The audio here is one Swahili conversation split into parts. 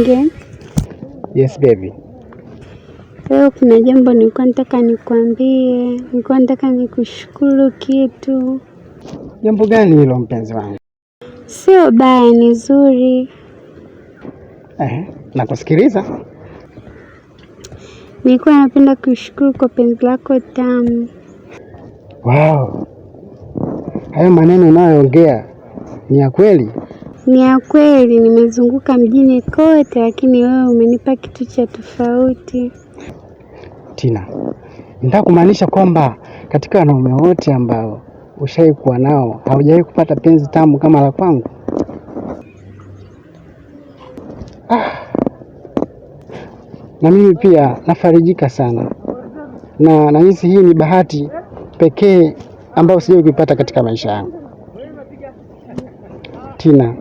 Twende. Yes baby. Leo kuna jambo nilikuwa nataka nikwambie, nilikuwa nataka nikushukuru kitu. Jambo gani hilo mpenzi wangu? Sio baya, ni zuri. Nakusikiliza. Nilikuwa napenda kushukuru kwa penzi lako tamu. Wow. Hayo maneno unayoongea ni ya kweli? Ni ya kweli, nimezunguka mjini kote lakini wewe umenipa kitu cha tofauti. Tina, nataka kumaanisha kwamba katika wanaume wote ambao ushawahi kuwa nao haujawahi kupata penzi tamu kama la kwangu? Na mimi pia nafarijika sana. Na nahisi hii ni bahati pekee ambayo sijawahi kuipata katika maisha yangu. Tina,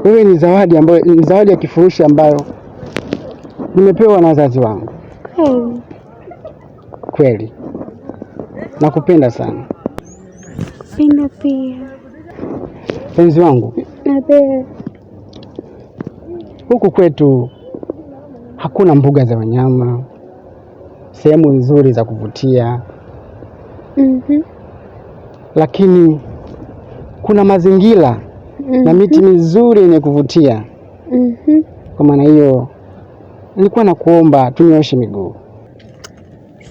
wewe ni zawadi ya kifurushi ambayo nimepewa na wazazi wangu. Kweli. Nakupenda sana. Kupenda pia. Penzi wangu. Napenda. Huku kwetu hakuna mbuga za wanyama, sehemu nzuri za kuvutia. Lakini kuna mazingira na miti mizuri yenye kuvutia. Kwa maana hiyo nilikuwa nakuomba tunyooshe miguu.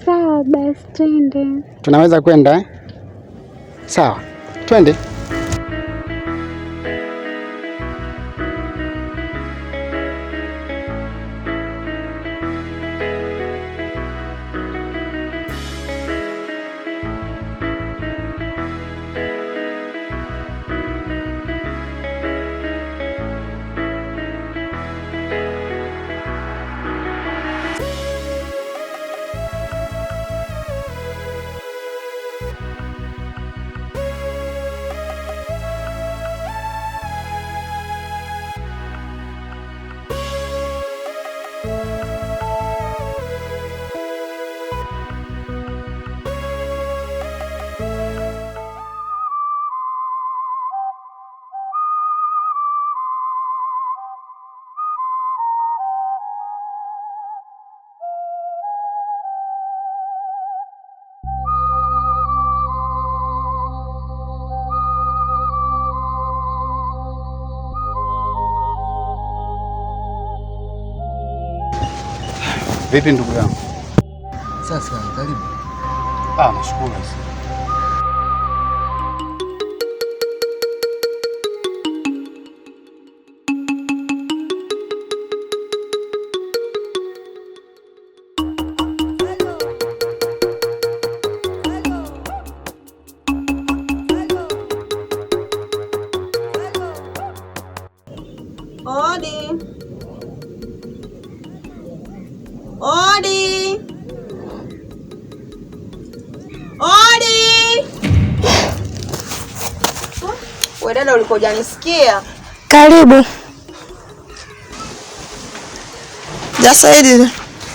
Sawa basi twende. Tunaweza kwenda Sawa, twende. Vipi ndugu yangu? Sasa karibu. Nashukuru sana. Wewe dada ulikoja nisikia? Karibu. Jasaidi.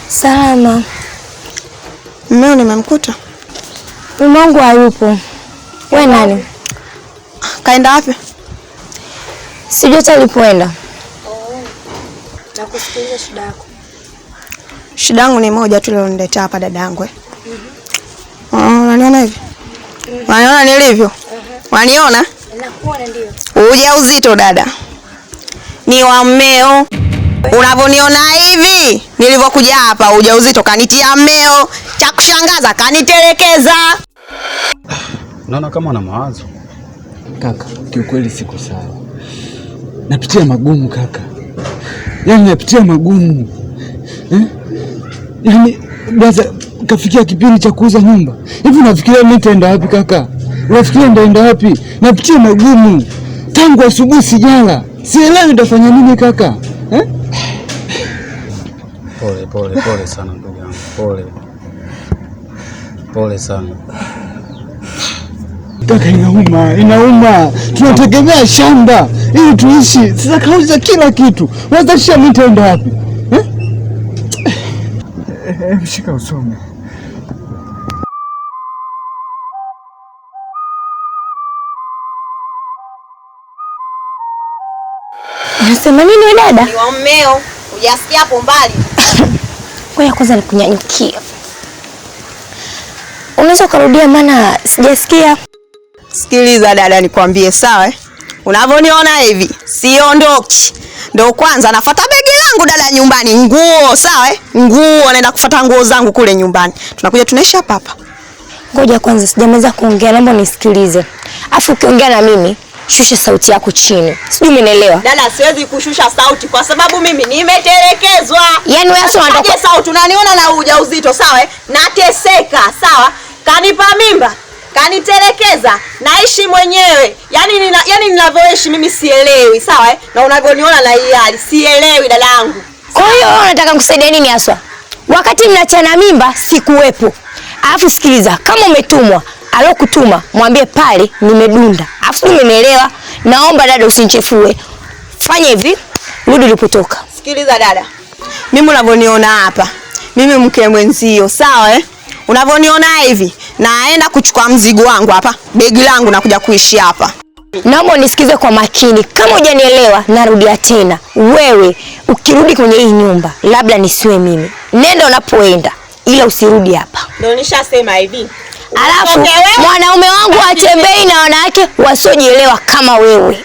Salama. Mmeo nimemkuta? Mume wangu hayupo. Wewe nani? Kaenda wapi? Sijui hata alipoenda. Nakusikiliza shida yako. Shida yangu ni moja tu, leo niletea hapa dadangu. Unaniona hivi? Unaniona nilivyo? Unaniona? Nakuona ndio. Ujauzito dada. Ni wa mmeo. Unavoniona hivi, nilivyokuja hapa ujauzito kanitia mmeo. Cha kushangaza kanitelekeza. Naona kama una mawazo. Kaka, kiukweli siko sawa. Napitia magumu kaka. Yaani napitia magumu. Yaani baza kafikia kipindi cha kuuza nyumba. Hivi unafikiria mimi nitaenda wapi kaka? Unafikiria nitaenda wapi? Napitia magumu. Tangu asubuhi sijala. Sielewi nitafanya nini kaka. Pole sana ndugu yangu. Pole sana. Kaka, inauma. Tunategemea shamba ili tuishi. Sasa kauza kila kitu. Unataka mimi nitaenda wapi? Mshika usome. Anasema nini wewe dada? Ni wa mmeo. Hujasikia hapo mbali. Ngoja kwanza nikunyanyukie. Unaweza kurudia maana sijasikia. Sikiliza dada, nikwambie sawa? Unavyoniona hivi, siondoki. Ndio kwanza nafuata begi langu dada nyumbani, nguo, sawa? Nguo, naenda kufuata nguo zangu kule nyumbani. Tunakuja tunaishi hapa. Ngoja kwanza sijamaliza kuongea, naomba nisikilize. Afu ukiongea na mimi, shusha sauti yako chini. Sijui umenielewa? Dada, siwezi kushusha sauti kwa sababu mimi nimetelekezwa. Yaani wewe sio unataka sauti, unaniona na ujauzito, sawa? Nateseka, sawa? Kanipa mimba, kanitelekeza, naishi mwenyewe. Yaani ninavyoishi mimi sielewi, sawa? Na unavyoniona na hii hali, sielewi dadangu. Kwa hiyo unataka kusaidia nini haswa? Wakati mnachana mimba sikuwepo. Alafu sikiliza, kama umetumwa, alokutuma mwambie pale nimedunda. Alafu umenielewa? Naomba dada usinichefue. Fanya hivi, rudi ulipotoka. Sikiliza dada. Mimi unavyoniona hapa, mimi mke mwenzio, sawa? Unavyoniona hivi, naenda kuchukua mzigo wangu hapa, begi langu na kuja kuishi hapa. Naomba unisikize kwa makini. Kama hujanielewa, narudia tena. Wewe ukirudi kwenye hii nyumba, labda nisiwe mimi. Nenda unapoenda, ila usirudi hapa. Ndio nishasema hivi. Alafu mwanaume wangu atembei na wanawake wasiojielewa kama wewe.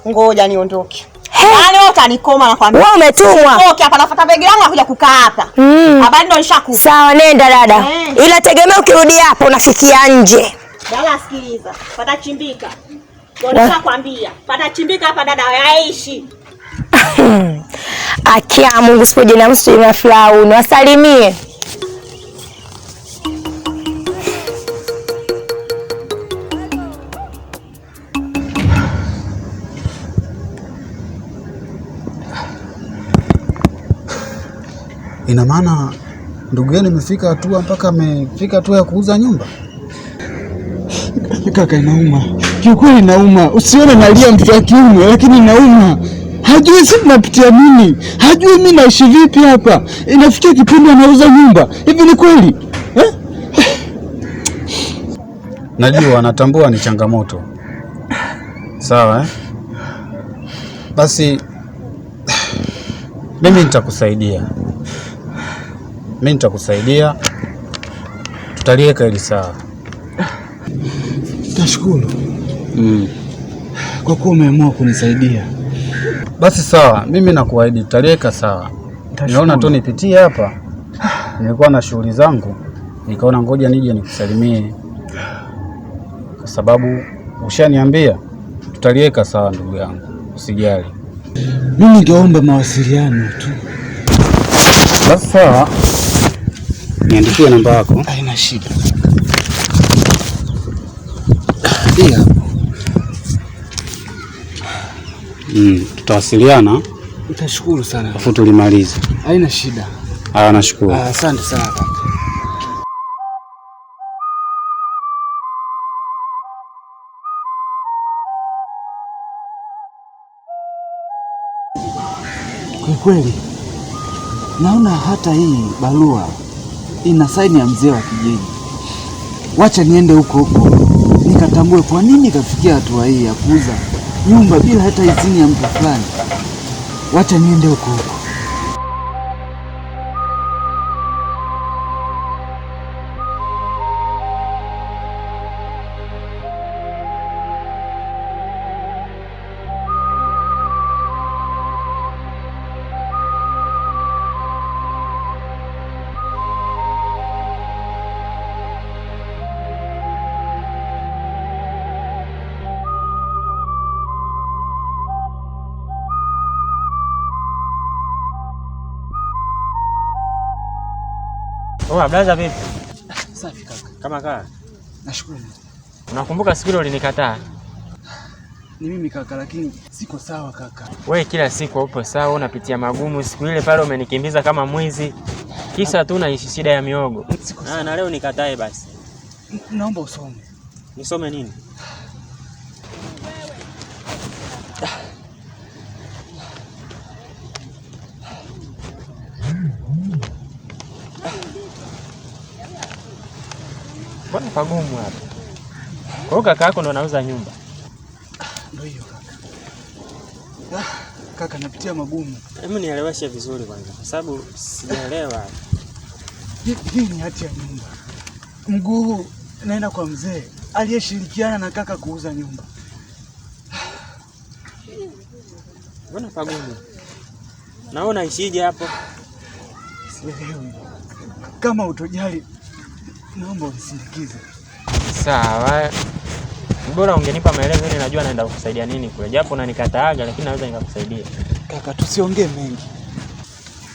Ngoja niondoke. Yaani wewe utanikoma na kwambia. Wewe umetumwa. Okay, hapa nafuata begi langu na kuja kukaa hapa. Habari ndio nishakupa. Sawa, nenda dada. Ila tegemea ukirudi hapo unafikia nje. Dada sikiliza, patachimbika. Ndio nishakwambia. Patachimbika hapa dada, yaishi. Akia Mungu sipoje na msu na Firauni, wasalimie. Ina maana ndugu yenu imefika hatua mpaka amefika hatua ya kuuza nyumba? Kaka, inauma. Kiukweli inauma. Usione nalia mtoto wa kiume, lakini inauma. Hajui sisi tunapitia nini. Hajui mimi naishi vipi hapa. Inafikia kipindi anauza nyumba. Hivi ni kweli? Najua natambua ni changamoto. Sawa Basi mimi nitakusaidia. Tutaliweka hili sawa. Nashukuru. Kwa kuwa umeamua kunisaidia. Basi sawa, mimi nakuahidi tutaliweka sawa. Niona tu nipitie hapa. Nilikuwa na shughuli zangu, nikaona ngoja nije nikusalimie. Kwa sababu ushaniambia tutaliweka sawa ndugu yangu. Usijali. Mimi ningeomba mawasiliano tu. Basi sawa. Niandikie namba yako. Haina shida. Ndio. Tutawasiliana. Utashukuru sana. Afu tulimalize. Haina shida. Nashukuru. Asante sana kaka. Kwa kweli naona hata hii barua ina saini ya mzee wa kijiji. Wacha niende huko nikatambue kwa nini kafikia hatua hii ya kuuza nyumba bila hata idhini ya mtu fulani. Wacha niende huko. Blaza vipi? Safi kaka. Kama kaa? Nashukuru. Unakumbuka siku ile ulinikataa? Ni mimi kaka, lakini siko sawa kaka. Wewe kila siku upo sawa, unapitia magumu. Siku ile pale umenikimbiza kama mwizi. Kisa tu unaishi shida ya miogo. Na leo nikatae basi. Naomba usome. Nisome nini? Mbona pagumu hapa? Kwa hiyo kaka yako ndo anauza nyumba? Ndio hiyo kaka. kaka, napitia magumu. Hebu nieleweshe vizuri kwanza kwa sababu sijaelewa. Hii ni hati ya nyumba. Mguu naenda kwa mzee aliyeshirikiana na kaka kuuza nyumba. Mbona pagumu? Naona ishije hapo? Sielewi. Kama utojali naomba unisindikize. Sawa. Bora ungenipa maelezo ili najua naenda kukusaidia nini kule. Japo unanikataaga lakini naweza nikakusaidia. Kaka, tusiongee mengi.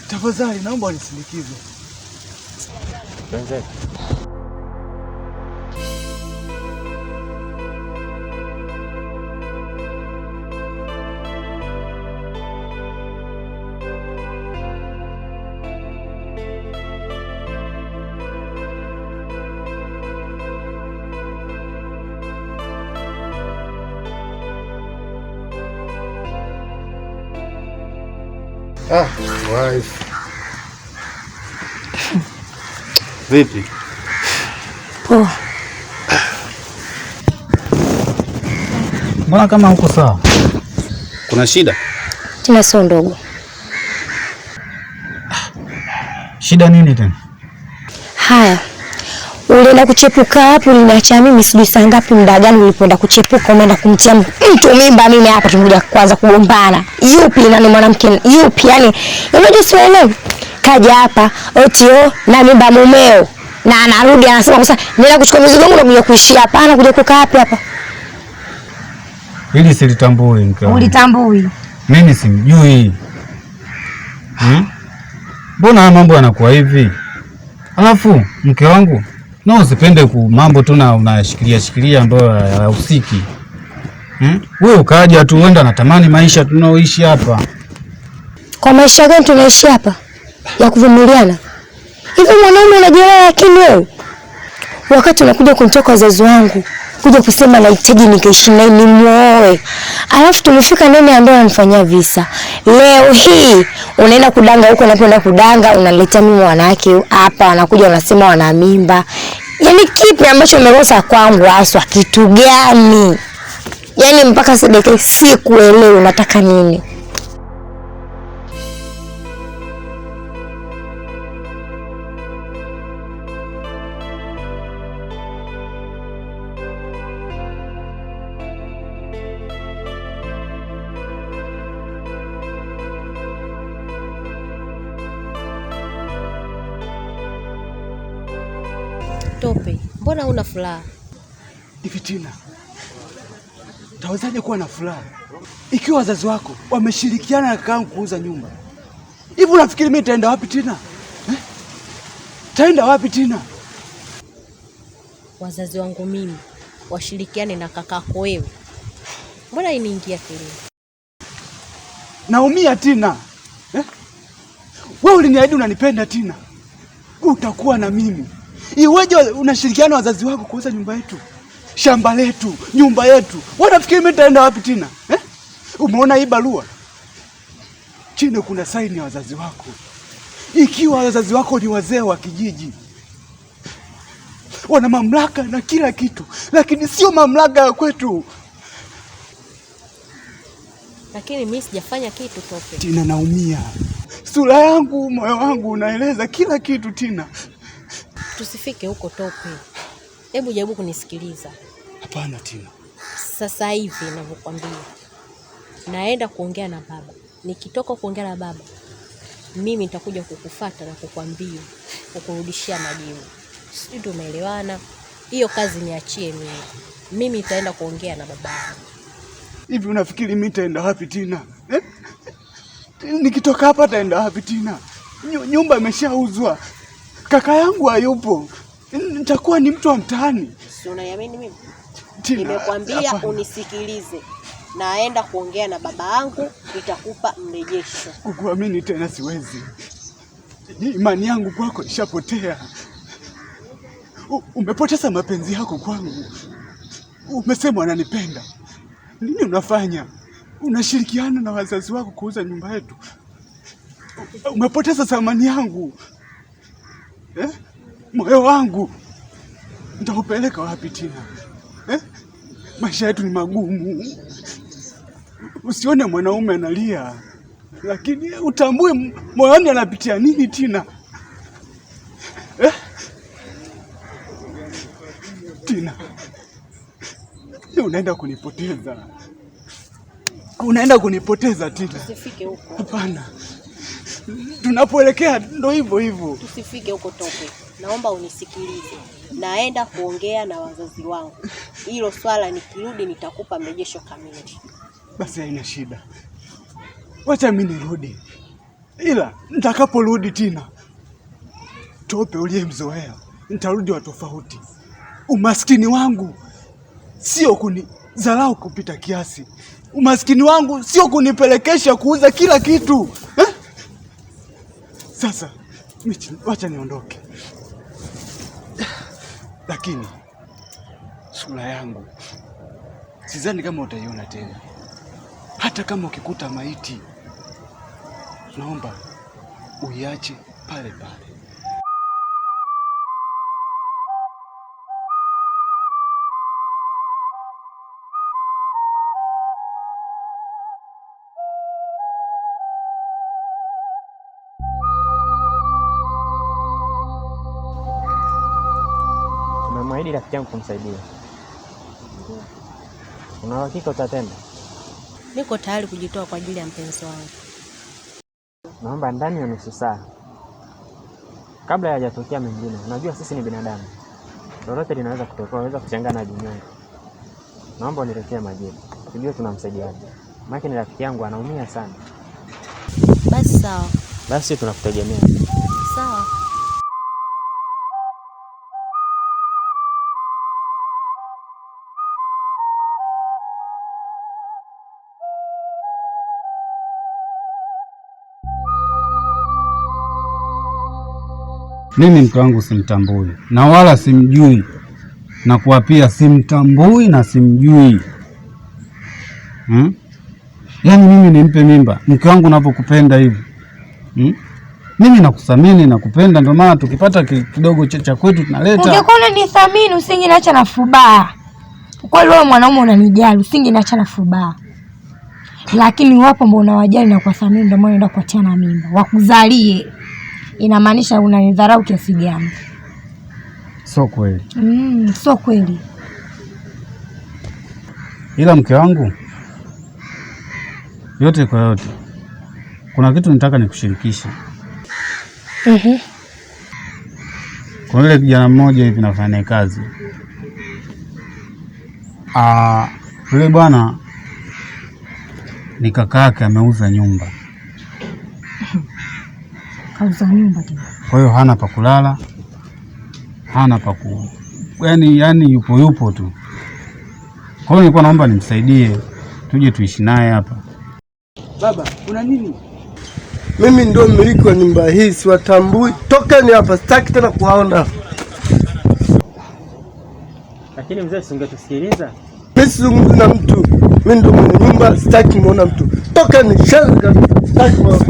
Tafadhali naomba unisindikize. Wenzetu. Wife. Vipi? Poa. Mbona kama huko sawa? Kuna shida? Tena sio ndogo. Shida nini tena? Haya. Ulienda kuchepuka hapo, uliniacha mimi sijui saa ngapi, muda gani ulipoenda kuchepuka umeenda kumtia mtu mimba mimi hapa tumekuja kuanza kugombana. Yupi na ni mwanamke yupi yani? Unajua sielewi. Kaja hapa otio na mimba mumeo. Na anarudi anasema sasa nenda kuchukua mizigo yangu na kuja kuishi hapa. Ana kuja kukaa hapa. Hili silitambui mke wangu. Ulitambui? Mimi simjui. Mbona mambo yanakuwa hivi? Alafu mke wangu na usipende ku mambo tu na unashikilia ambayo hayahusiki. Wewe ukaja tu uenda natamani maisha tunaoishi hapa. Kwa maisha gani tunaishi hapa? Ya kuvumiliana. Hivi mwanaume unajielewa lakini wewe? Wakati unakuja kunitoka wazazi wangu, kuja kusema nahitaji nikaishi naye nimuoe. Alafu tumefika nani ambaye ananifanyia visa. Leo hii unaenda kudanga huko unapoenda kudanga, unaleta mimi wanawake hapa, wanakuja wanasema wana mimba. Yaani kipi ambacho umekosa kwangu haswa, kitu gani? Yaani mpaka sasa sikuelewi unataka nini? Tope, mbona una furaha? Hivi Tina, tawezaje kuwa na furaha ikiwa wazazi wako wameshirikiana na kakaangu kuuza nyumba? Hivi unafikiri mimi nitaenda wapi Tina? Taenda wapi Tina? Wazazi wangu mimi washirikiane na kakako wewe. Mbona iniingia kelele? Naumia Tina. Wewe uliniahidi unanipenda Tina. Utakuwa na mimi. Iweje unashirikiana wazazi wako kuuza nyumba yetu? Shamba letu, nyumba yetu. Wanafikiri mimi nitaenda wapi Tina? Umeona hii barua? Chini kuna saini ya wazazi wako. Ikiwa wazazi wako ni wazee wa kijiji, wana mamlaka na kila kitu, lakini sio mamlaka ya kwetu. Lakini mimi sijafanya kitu Tope. Tina, naumia. Sura yangu, moyo wangu unaeleza kila kitu Tina. Tusifike huko Tope. Hebu jaribu kunisikiliza. Hapana Tina. Sasa hivi ninavyokuambia, naenda kuongea na baba. Nikitoka kuongea na baba, mimi nitakuja kukufuata na kukwambia, kukurudishia majibu. Sisi tumeelewana. Hiyo kazi niachie mimi. Mimi nitaenda kuongea na baba. Hivi unafikiri mimi nitaenda wapi Tina? Nikitoka hapa taenda wapi Tina? Nyumba imeshauzwa. Kaka yangu hayupo. Nitakuwa ni mtu wa mtaani. Si unaniamini mimi? Tina, nimekwambia unisikilize. Naenda kuongea na baba yangu, nitakupa mrejesho. Kukuamini tena siwezi. Imani yangu kwako ishapotea. Umepoteza mapenzi yako kwangu. Umesema unanipenda. Nini unafanya? Unashirikiana na wazazi wako kuuza nyumba yetu. Umepoteza thamani yangu. Moyo wangu nitakupeleka wapi Tina? Maisha yetu ni magumu. Usione mwanaume analia lakini utambui moyoni anapitia nini Tina? Tina, unaenda kunipoteza. Unaenda kunipoteza Tina. Tusifike huko. Hapana. Tunapoelekea ndo hivyo hivyo. Tusifike huko Tope. Naomba unisikilize. Naenda kuongea na wazazi wangu. Hilo swala nikirudi nitakupa mrejesho kamili. Basi haina shida. Wacha mimi nirudi. Ila nitakaporudi Tina, Tope uliyemzoea nitarudi wa tofauti. Umaskini wangu sio kunidharau kupita kiasi. Umaskini wangu sio kunipelekesha kuuza kila kitu. Sasa wacha niondoke. Lakini sura yangu sidhani kama utaiona tena. Hata kama ukikuta maiti, naomba uiache pale pale. Umemwahidi rafiki yangu kumsaidia. Una uhakika utatenda? Niko tayari kujitoa kwa ajili ya mpenzi wangu. Naomba ndani ya nusu saa, kabla hajatokea mengine. Unajua sisi ni binadamu, lolote linaweza kutokea, unaweza kuchangana na jinyongo. Naomba uniletee majibu, tujue tunamsaidiaje. Maana ni rafiki yangu anaumia sana. Basi sawa. Basi tunakutegemea. Sawa. Mimi mke wangu simtambui na wala simjui, na kuapia simtambui na simjui. Yaani mimi nimpe mimba mke wangu unapokupenda hivi? Mimi nakuthamini na kupenda, ndio maana tukipata kidogo cha kwetu tunaleta. Ungekuwa unanithamini usingeniacha na fubaa. Kweli wewe mwanaume unanijali, usingeniacha na fubaa. Lakini wapo ambao unawajali na kuwathamini, ndio maana unaenda kuachana mimba. Wakuzalie. Inamaanisha unanidharau kiasi gani? Sio kweli. Sio kweli. Ila mke wangu, yote kwa yote, kuna kitu nataka nikushirikishe. Kuna yule kijana mmoja hivi nafanya kazi. Yule bwana ni kaka yake, ameuza nyumba. Kauza nyumba tena. Kwa hiyo hana pa kulala, hana pa yani yupo tu. Kwa hiyo nilikuwa naomba nimsaidie, tuje tuishi naye hapa. Baba, una nini? Mimi ndio mmiliki wa nyumba hii, siwatambui. Tokeni hapa, sitaki tena kuwaona. Lakini mzee, usingetusikiliza? Mimi sizungumzi na mtu. Mimi ndio mwenye nyumba, sitaki muona mtu. Tokeni, shaka, sitaki kuwaona.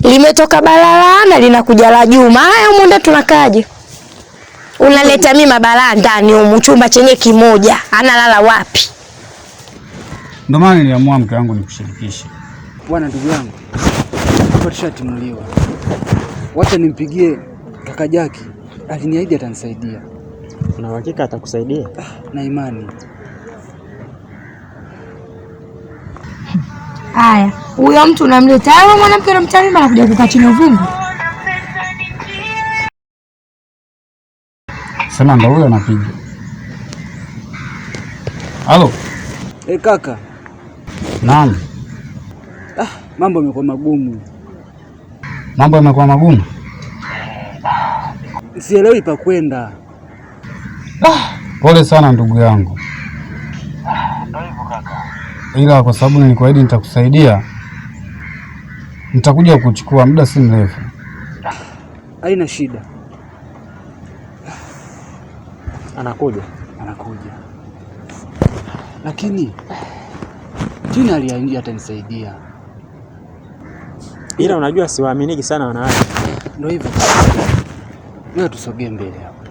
Limetoka balaa na linakuja la Juma. Haya muda tunakaje? Unaleta mimi mabalaa ndani humu, chumba chenye kimoja. Analala wapi? Ndio maana niliamua mke wangu nikushirikishe. Bwana ndugu yangu, hapa tushatimuliwa. Wacha nimpigie kaka Jaki. Aliniahidi atanisaidia. Una uhakika atakusaidia? Na imani. Haya, huyo mtu unamleta wewe, mwanamke unamtarimba na kuja kukaa chini uvungu. Sema ndo huyo anapiga. Halo. Kaka. Naam. Mambo yamekuwa magumu. Mambo yamekuwa magumu? Sielewi pa kwenda. Pole sana ndugu yangu. Ndio hivyo kaka. Ila kwa sababu nilikuahidi nitakusaidia, nitakuja kuchukua muda si mrefu. Haina shida. Anakuja. Lakini Tina aliahidi atanisaidia. Ila unajua siwaaminiki sana wanawake. Ndio hivyo. Leo tusogee mbele hapo.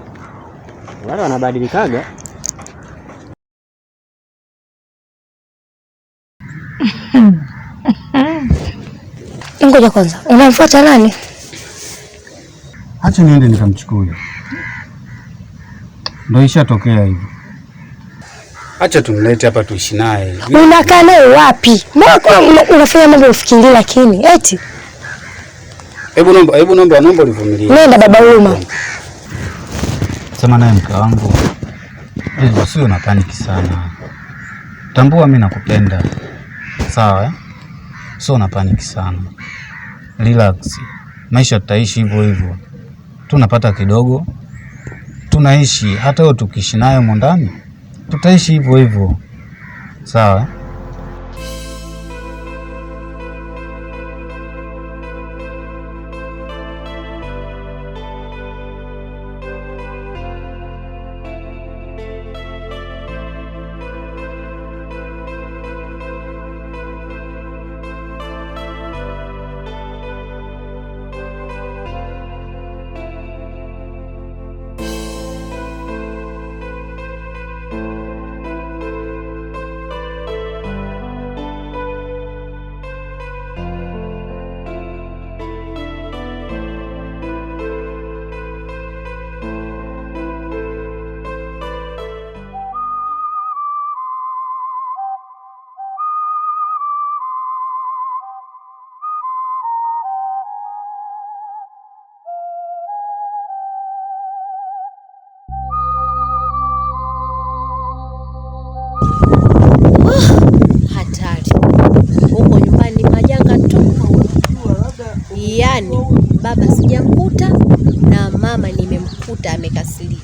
Wale wanabadilikaga. Ngoja kwanza, unamfuata nani? Acha niende nikamchukue. Ndio ishatokea hivi. Acha tumlete hapa tuishi naye. Unakaa naye wapi? Mbona unafanya mambo ufikirie lakini eti? Hebu naomba ulivumilie. Nenda baba Uma. Sema naye mke wangu. Sio na paniki sana. Tambua mimi nakupenda. Sawa? Sio na paniki sana. Relax. Maisha tutaishi hivyo hivyo. Tunapata kidogo. Tunaishi hata wewe tukiishi naye ndani. Tutaishi hivyo hivyo. Sawa? Hatari. Huko nyumbani majanga tu. Yaani baba sijamkuta na mama nimemkuta amekasirika.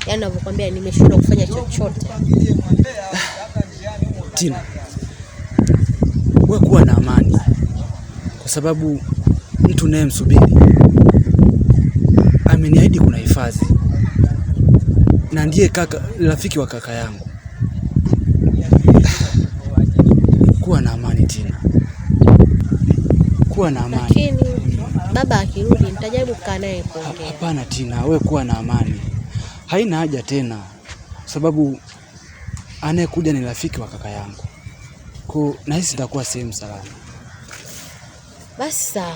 Yaani ninavyokuambia nimeshindwa kufanya chochote. Tina, wewe kuwa na amani, kwa sababu mtu naye msubiri ameniahidi kuna hifadhi, na ndiye kaka rafiki wa kaka yangu. Kuwa na amani Tina, kuwa na amani. Lakini baba akirudi nitajaribu kukaa naye kuongea. Hapana Tina, wewe kuwa na amani, haina haja tena, sababu anayekuja ni rafiki wa kaka yangu. Kwa nahisi nitakuwa sehemu salama. Basi sawa.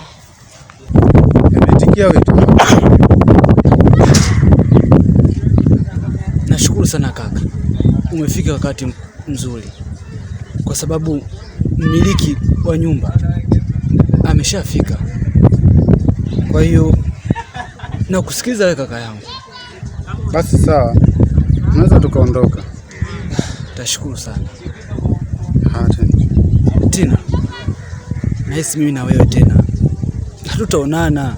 Nimetikia wito. Nashukuru sana kaka, umefika wakati mzuri, kwa sababu mmiliki wa nyumba ameshafika. Kwa hiyo nakusikiliza wewe kaka yangu. Basi sawa, unaweza tukaondoka. Tashukuru sana. Tina, nahisi mimi na wewe tena hatutaonana,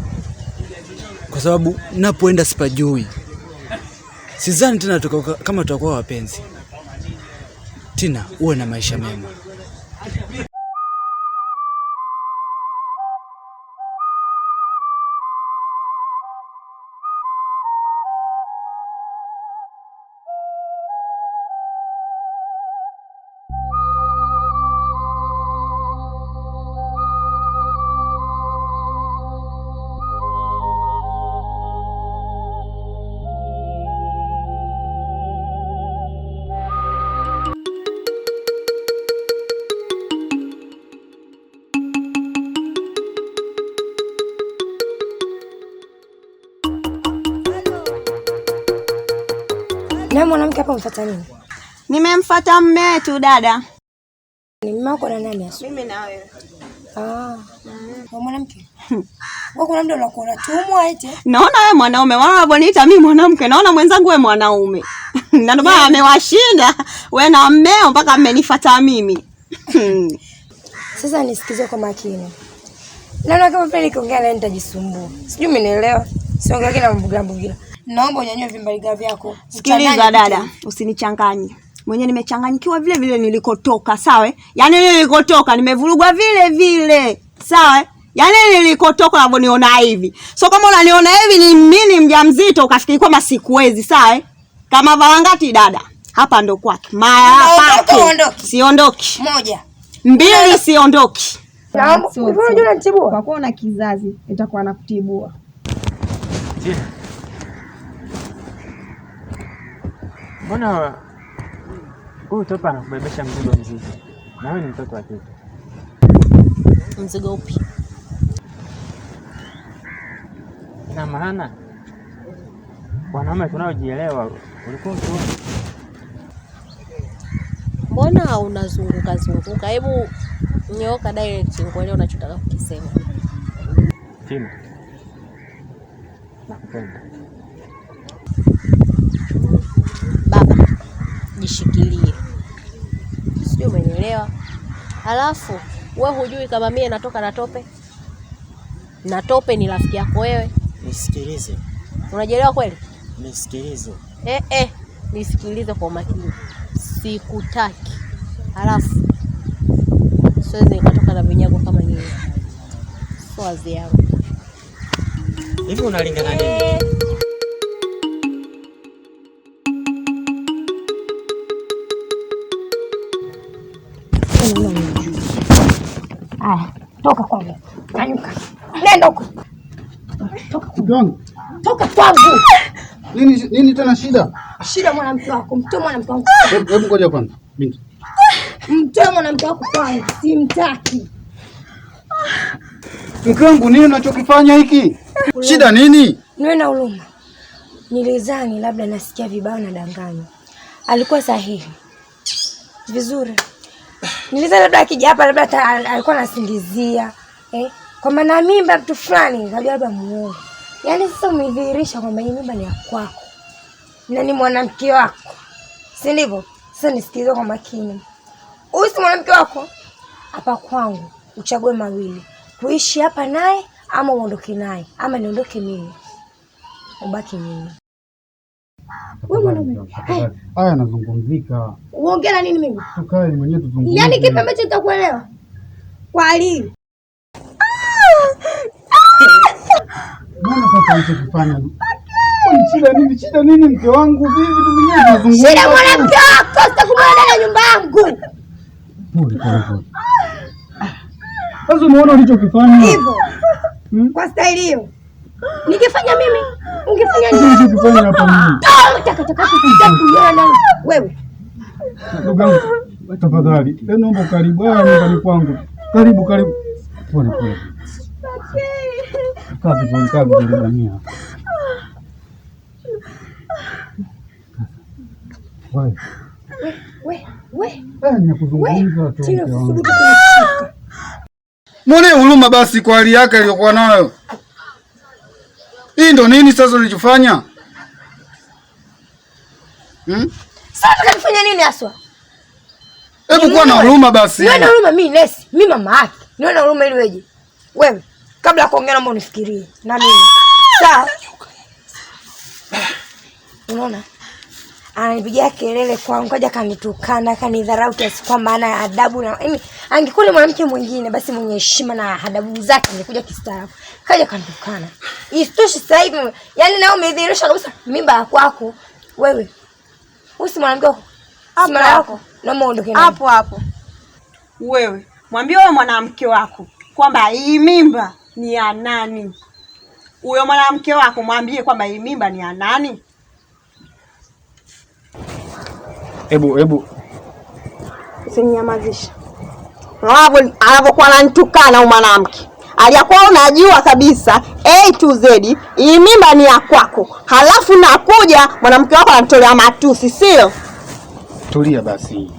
kwa sababu napoenda sipajui. Sidhani tena kama tutakuwa wapenzi. Tina, uwe na maisha mema. Na mwanamke hapa mfuata nini? Nimemfuata mume wetu dada. Ni mume wako na nani hasa? Mimi na wewe. Kwa mwanamke. Wewe kuna mtu unakuwa unatumwa eti? Naona wewe mwanaume, wao wananiita mimi mwanamke. Naona mwenzangu wewe mwanaume. Na ndio maana amewashinda wewe na mmeo mpaka mmenifuata mimi. Sasa nisikize kwa makini. Naona kama pale nikiongea naye nitajisumbua. Sijui umenielewa? Siongea kina mbugila. Naomba unyanyue vimbaliga vyako. Sikiliza dada, usinichanganye. Mwenyewe nimechanganyikiwa vile vile nilikotoka, sawa? Yaani nilikotoka nimevurugwa vile vile. Sawa? Yaani nilikotoka unavyoniona hivi. So kama unaniona hivi ni mimi mjamzito ukafikiri kwamba sikuwezi, sawa? Kama Valangati dada, hapa ndo kwake. Maya pake. Siondoki. 1. 2 siondoki. Naomba unajua unatibua. Kwa kuwa una kizazi itakuwa nakutibua. Mbona huyu topa anakubebesha mzigo mzito? Na wewe ni mtoto wa kike. Mzigo upi? Na maana wanaume tunaojielewa ulikuwa ukiona. Mbona unazunguka? Hebu nyoka direct ngoelewa unachotaka kukisema. Tina. Nakupenda. Baba, jishikilie. Sio, umenielewa? Halafu wewe hujui kama mimi natoka na tope? Na tope ni rafiki yako wewe. Nisikilize. Unajielewa kweli? Nisikilize. Nisikilize kwa makini. Sikutaki. Halafu siwezi nikatoka na vinyago kama nyinyi. Sio wazi yangu. Hivi unalingana nini? Toka kwangu. Nyanyuka. Nenda huko. Toka kwangu. Nini tena shida? Shida mwanamke wako. Mtoe mwanamke wako. Hebu ngoja kwanza. Binti. Mtoe mwanamke wako kwangu. Simtaki. Mke wangu, nini unachokifanya hiki? Shida nini? Niwe na huruma. Nilizani labda nasikia vibaya na danganya. Alikuwa sahihi. Vizuri. Nilizani labda akija hapa labda alikuwa anasingizia. Kwa maana mimba mtu fulani, ngajua labda muone. Yaani sasa umedhihirisha kwamba hii mimba ni ya kwako. Na ni mwanamke wako. Si ndivyo? Sasa nisikilize kwa makini. Huyu si mwanamke wako? Hapa kwangu uchague mawili. Kuishi hapa naye ama uondoke naye, ama niondoke mimi. Ubaki mimi. Wewe mwanaume. Haya nazungumzika. Uongea na nini mimi? Tukae mwenyewe tuzungumze. Yaani kipi ambacho utakuelewa? Kwa hili. Mbona sasa unachokifanya? Shida nini mke wangu? Vipi vitu vingine tunazungumza? Shida mwanamke wako, sitakumwona na nyumba yangu. Pole. Sasa unaona ulichokifanya? Hivyo. Kwa staili hiyo. Nikifanya mimi, ungefanya nini? Ulichokifanya hapa nini? Taka kuiona wewe. Ndugu yangu, tafadhali. Naomba karibu nyumbani kwangu. Karibu. Pole. Kazi ndani. We. Nakuzungumza tu. Mwone huruma basi kwa hali yake aliyokuwa nayo. Hii ndo nini sasa ulichofanya? Sasa kanifanya nini aswa? Hebu kuwa na huruma basi. Niwe na huruma mimi nesi, mimi mama yake. Niwe na huruma ili weje. Wewe, kabla ya kuongea naomba unifikirie. Na mimi. Sawa? Unaona? Ananipigia kelele kwangu, kaja kanitukana, kanidharau kiasi kwamba hana adabu na angekuwa mwanamke mwingine basi mwenye heshima na adabu zake angekuja kistaarabu. Kaja kanitukana. Isitoshe sasa hivi yani nao umedhihirisha kabisa mimba ya kwako. Wewe. Usi mwanamke wako. Mara yako na muondoke naye. Hapo. Wewe, mwambie wewe mwanamke wako kwamba hii mimba ni ya nani? Huyo mwanamke wako mwambie kwamba hii mimba ni ya nani? Hebu Usininyamazisha. Anapokuwa ananitukana huyo mwanamke. Aliyakuwa unajua kabisa A to Z hii mimba ni ya kwako. Halafu nakuja mwanamke wako anatolea matusi, sio? Tulia basi.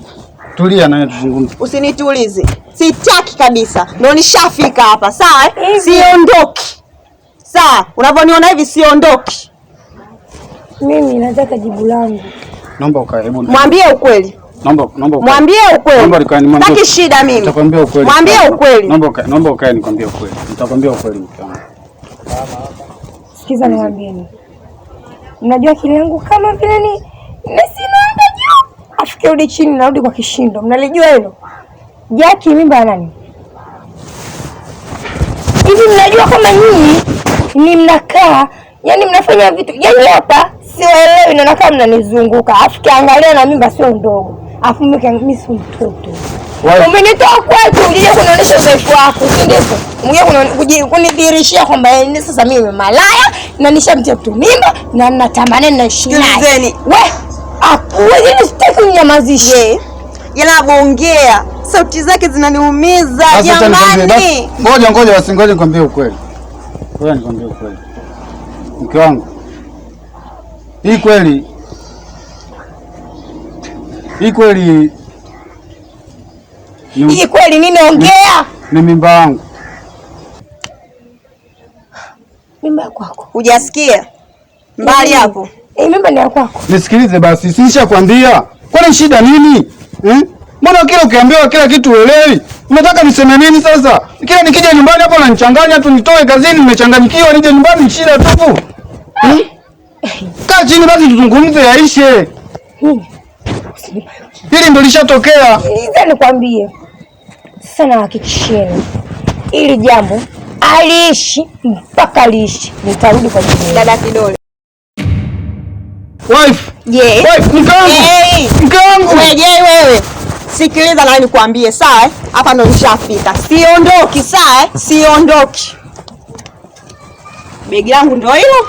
Tulia na tuzungumze. Usinitulize. Sitaki kabisa. Ndio nishafika hapa, sawa? Siondoki. Sawa, unavyoniona hivi siondoki. Mimi nataka jibu langu. Naomba ukae, hebu. Mwambie ukweli. Naomba ukae. Mwambie ukweli. Naomba ukae nimwambie. Sitaki shida mimi. Nitakwambia ukweli. Mwambie ukweli. Naomba ukae nikwambie ukweli. Nitakwambia ukweli mke wangu. Sikiza niwaambieni. Mnajua akili yangu kama vile ni sinaenda juu. Afike rudi chini narudi kwa kishindo. Mnalijua hilo? Jaki mimba ya nani? Hivi mnajua kama nyinyi ni mnakaa, yani mnafanya vitu. Yani hapa sielewi na nakaa mnanizunguka. Afike angalia na mimba sio ndogo. Afu mimi si mtoto. Umenitoa kwetu ulije kunionyesha udhaifu wako, si ndivyo? Ungekuja kunidhihirishia kwamba ni sasa mimi malaya na nishamtia mtu mimba na natamani na ishi naye. We, Wewe sitaki unyamazishe. Ila bongea. Sauti zake zinaniumiza jamani. Ngoja wasingoje nikwambie ukweli. Ngoja nikwambie ukweli. Mke wangu. Hii kweli Hii kweli nini ongea? Ni mimba yangu. Mimba ya kwako. Hujasikia? Mbali hapo. Mimba ni ya kwako. Nisikilize basi, sinishakwambia. Kwani shida nini? Mbona kila ukiambiwa kila kitu uelewi? Unataka niseme nini sasa? Kila nikija nyumbani hapo unanichanganya tu, nitoe kazini nimechanganyikiwa, nije nyumbani shida tupu. Kaa chini basi tuzungumze yaishe. Hili ndio lishatokea. Sasa nikwambie. Sasa nahakikishieni. Ili jambo aliishi mpaka liishi. Nitarudi kwa jini. Dada Kidole. Wife. Yes. Wife, mkangu. Wewe. Sikiliza na nikwambie, sawa? Hapa ndo nishafika. Siondoki, sawa? Siondoki. Begi langu ndo hilo.